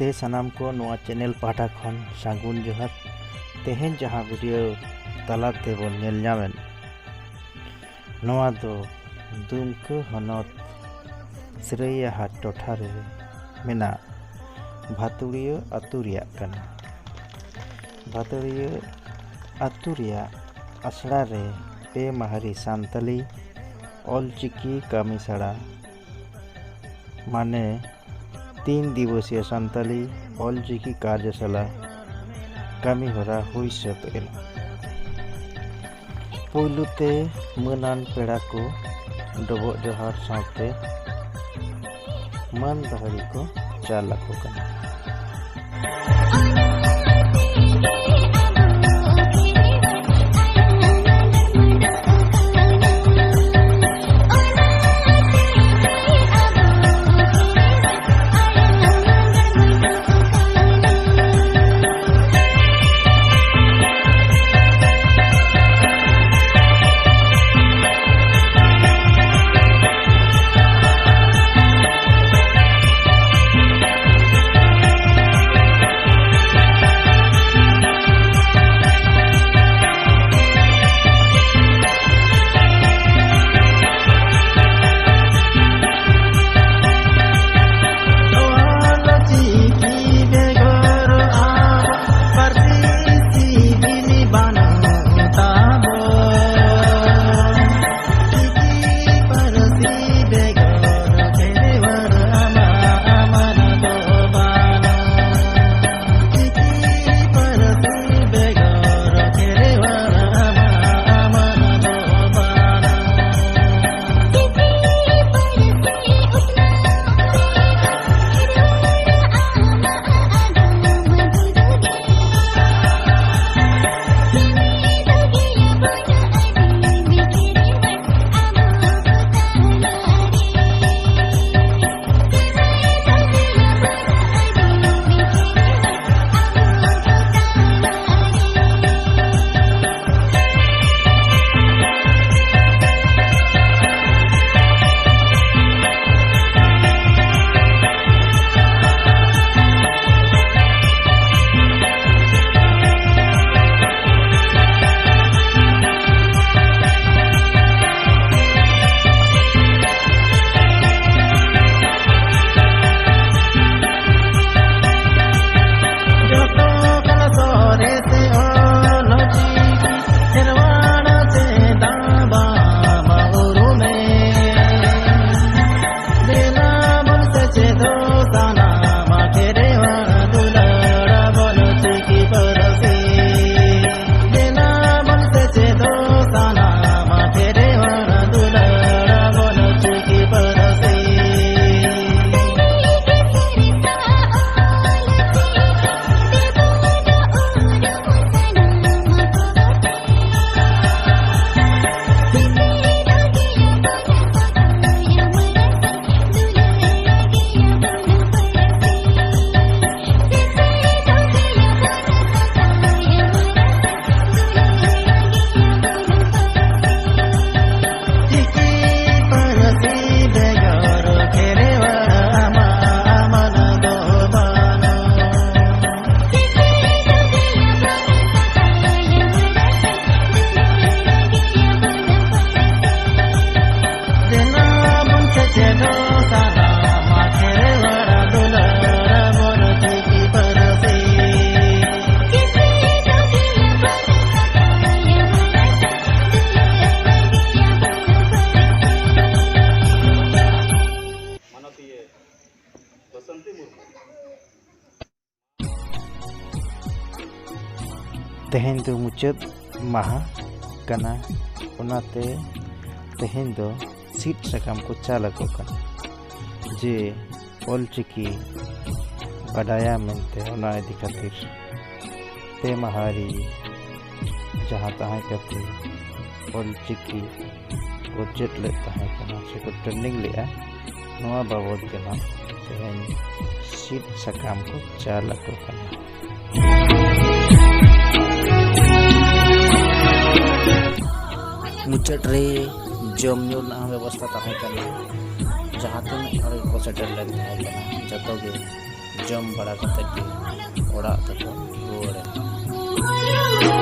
ते सनाम को नोआ चैनल पाठा खन सागुन जोहार तेहेन जहां वीडियो तलाते बन नेल ᱧᱟᱢᱮᱱ नोआ दो दुमको हनत सिरैया हाट टोठा रे मेना भातुड़िया आतु रिया कना। भातुड़िया आतु रिया आसड़ा रे पे माहारी सानताली ऑलचिकी कामिसाड़ा माने 3 दिवसीय सानताली ऑलचिकी कार्यशाला कामी होरा हुई सपेल। पुलुते मनान पेड़ा को डबो जोहार साथे मन दहरी को चालको कना। तेहेन दो मुचाद माहा कना उनाते तेहेन दो सीट सकाम को चालको कना जे ऑलचिकी बडाया मेनते उना इदी खातिर पे माहारी जहाँ तहाँ कते ऑलचिकी को चेट ले तहाँ कना से को ट्रेनिंग लिया नवा बाबद कना तेहेन सीट सकाम को चालको कना। मुचाद रे जम ᱧᱩ ᱨᱮᱱᱟᱜ ᱵᱮᱵᱚᱥᱛᱷᱟ ᱛᱟᱦᱮᱸ ᱠᱟᱱᱟ। जहाँ तीन को सेटल जतो जम बड़ा कते के ओड़ा तको रुवाड़ेना।